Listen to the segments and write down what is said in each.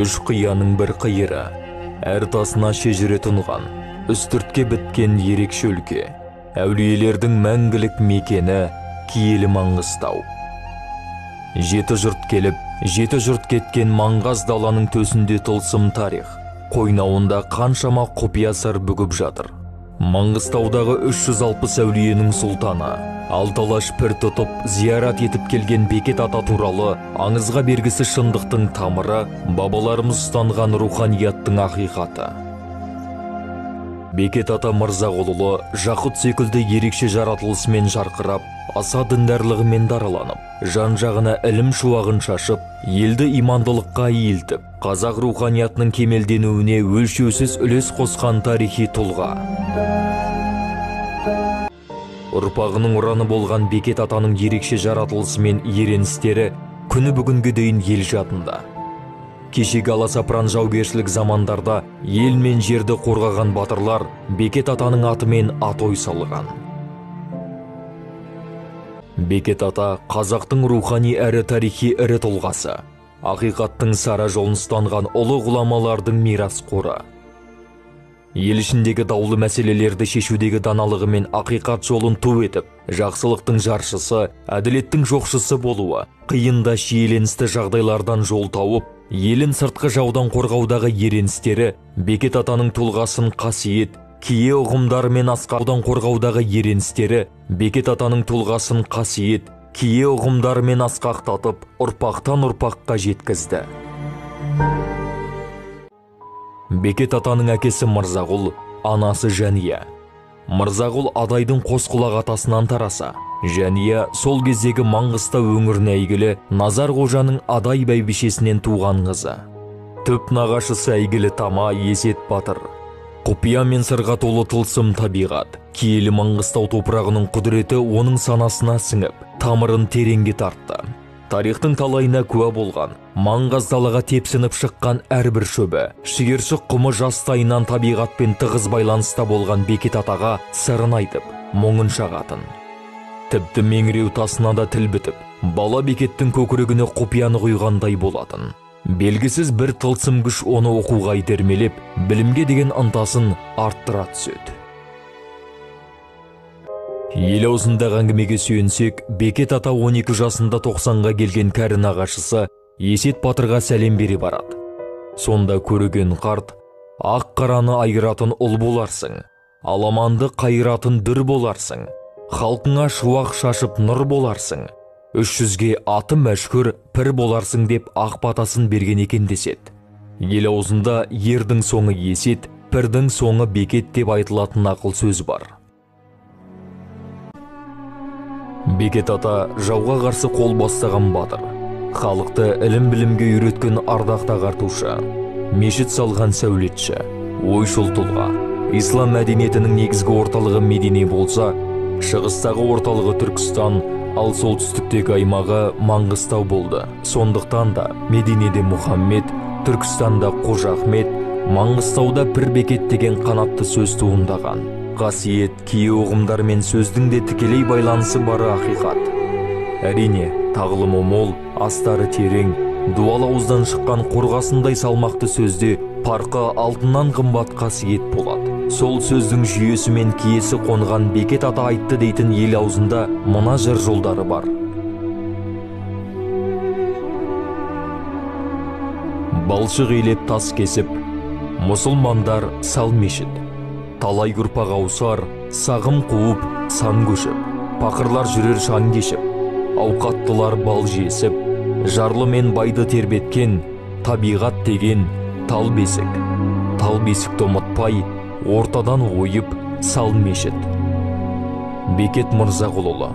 Үш қияның бір қиыры, әр тасына шежіре тұнған, үстіртке біткен ерекше өлке, әулиелердің мәңгілік мекені киелі Маңғыстау. Жеті жұрт келіп, жеті жұрт кеткен маңғаз даланың төсінде тылсым тарих, қойнауында қаншама құпия сыр бүгіп жатыр. Маңғыстаудағы 360 әулиенің сұлтаны, алталаш пір тұтып, зиярат етіп келген Бекет ата туралы аңызға бергісі шындықтың тамыры, бабаларымыз ұстанған руханияттың ақиқаты. Бекет ата Мырзағұлұлы Жақұт секілді ерекше жаратылысымен жарқырап, аса діндарлығымен дараланып, жан-жағына ілім шуағын шашып, елді имандылыққа иілтіп, қазақ руханиятының кемелденуіне өлшеусіз үлес қосқан тарихи тұлға. Ұрпағының ұраны болған Бекет атаның ерекше жаратылысы мен ереністері күні бүгінге дейін ел жадында. Кешегі аласапыран жаугершілік замандарда ел мен жерді қорғаған батырлар Бекет атаның атымен атой салған. Бекет ата қазақтың рухани әрі тарихи ірі тұлғасы, ақиқаттың сара жолын ұстанған ұлы ғұламалардың мирас қоры. Ел ішіндегі даулы мәселелерді шешудегі даналығы мен ақиқат жолын ту етіп, жақсылықтың жаршысы, әділеттің жоқшысы болуы, қиында шиеленісті жағдайлардан жол тауып, елін сыртқы жаудан қорғаудағы ереністері Бекет атаның тұлғасын қасиет, кие ұғымдары мен асқаудан қорғаудағы ереністері Бекет атаның тұлғасын қасиет, кие ұғымдары мен асқақтатып, ұрпақтан ұрпаққа жеткізді. Бекет атаның әкесі Мырзағұл, анасы Жәния. Мырзағұл адайдың қос құлақ атасынан тараса, Жәния сол кездегі Маңғыстау өңіріне әйгілі Назар Қожаның адай бәйбішесінен туған қызы. Түп нағашысы әйгілі Тама Есет Батыр. Құпия мен сырға толы тылсым табиғат, киелі Маңғыстау топырағының құдіреті оның санасына сіңіп, тамырын тереңге тартты. Тарихтың талайына куә болған, маңғаз далаға тепсініп шыққан әрбір шөбі, шиыршық құмы жастайынан табиғатпен тығыз байланыста болған Бекет атаға сырын айтып, мұңын шағатын. Тіпті меңіреу тасына да тіл бітіп, бала Бекеттің көкірегіне құпияны құйғандай болатын. Белгісіз бір тылсым күш оны оқуға итермелеп, білімге деген ынтасын арттыра түседі. Ел аузындағы әңгімеге сүйенсек, Бекет ата 12 жасында 90-ға келген кәрі нағашысы Есет Батырға сәлем бере барады. Сонда көреген қарт, ақ қараны айыратын ұл боларсың, аламанды қайыратын дүр боларсың, халқыңа шуақ шашып нұр боларсың, 300-ге аты мәшһүр пір боларсың деп ақ батасын берген екен деседі. Ел аузында ердің соңы Есет, пірдің соңы Бекет деп айтылатын ақыл сөз бар. Бекет ата жауға қарсы қол бастаған батыр, халықты ілім-білімге үйреткен ардақ ағартушы, мешіт салған сәулетші, ойшыл тұлға. Ислам мәдениетінің негізгі орталығы Медине болса, шығыстағы орталығы Түркістан, ал солтүстіктегі аймағы Маңғыстау болды. Сондықтан да Мединеде Мұхаммед, Түркістанда Қожа Ахмет, Маңғыстауда Пір Бекет деген қанатты сөз туындаған. Қасиет, кие ұғымдар мен сөздің де тікелей байланысы бары ақиқат. Әрине, тағылымы мол, астары терең, дуал ауыздан шыққан қорғасындай салмақты сөзде парқы алтыннан қымбат қасиет болады. Сол сөздің жүйесі мен киесі қонған Бекет ата айтты дейтін ел аузында мына жыр жолдары бар. Балшық илеп тас кесіп, мұсылмандар сал мешіт. Талай ұрпақ аусар, сағым қуып, сан көшіп, пақырлар жүрер шаң кешіп, ауқаттылар бал жесіп, жарлы мен байды тербеткен, табиғат деген тал бесік. Тал бесікті ұмытпай, ортадан ойып, сал мешіт. Бекет Мырзағұлұлы.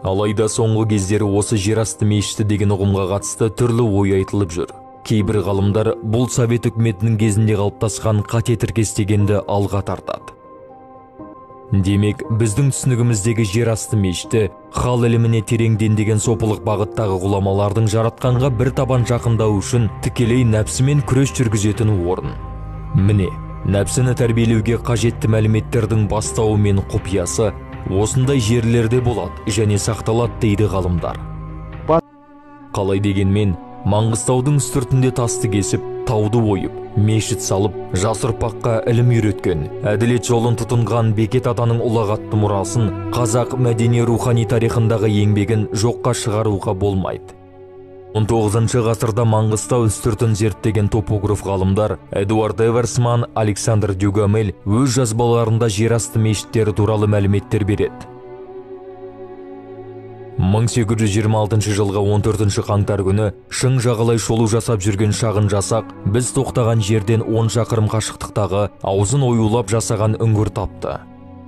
Алайда соңғы кездері осы жерасты мешіті деген ұғымға қатысты түрлі ой айтылып жүр. Кейбір ғалымдар бұл Совет үкіметінің кезінде қалыптасқан қате тіркес дегенді алға тартады. Демек, біздің түсінігіміздегі жерасты мешіті хал іліміне тереңденген сопылық бағыттағы ғұламалардың жаратқанға бір табан жақындау үшін тікелей нәпсімен күрес жүргізетін орын. Міне, нәпсіні тәрбиелеуге қажетті мәліметтердің бастауы мен құпиясы осындай жерлерде болады және сақталады дейді ғалымдар. Қалай дегенмен, Маңғыстаудың үстіртінде тасты кесіп, тауды ойып, мешіт салып, жас ұрпаққа ілім үйреткен, әділет жолын тұтынған Бекет атаның ұлағатты мұрасын, қазақ мәдени рухани тарихындағы еңбегін жоққа шығаруға болмайды. 19 ғасырда Маңғыстау үстіртін зерттеген топограф ғалымдар Эдуард Эверсман, Александр Дюгамель өз жазбаларында жерасты мешіттері туралы мәліметтер береді. 1826 жылғы 14 қаңтар күні шың жағалай шолу жасап жүрген шағын жасақ біз тоқтаған жерден 10 шақырым қашықтықтағы аузын оюлап жасаған үңгір тапты.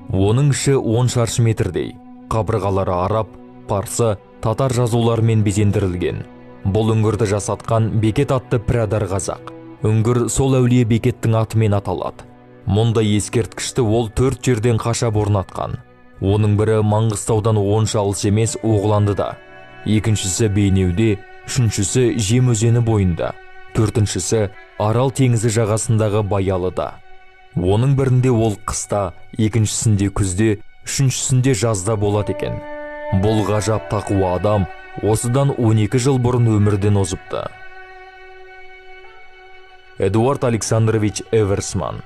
Оның іші 10 шаршы метрдей, қабырғалары араб, парсы, татар жазуларымен безендірілген. Бұл үңгірді жасатқан Бекет атты пірадар қазақ. Үңгір сол әулие Бекеттің атымен аталады. Мұндай ескерткішті ол 4 жерден қашап орнатқан. Оның бірі Маңғыстаудан онша алыс емес Оғландыда, екіншісі Бейнеуде, үшіншісі Жем өзені бойында, төртіншісі Арал теңізі жағасындағы Баялыда. Оның бірінде ол қыста, екіншісінде күзде, үшіншісінде жазда болады екен. Бұл ғажап тақуа адам осыдан 12 жыл бұрын өмірден озыпты. Эдуард Александрович Эверсман.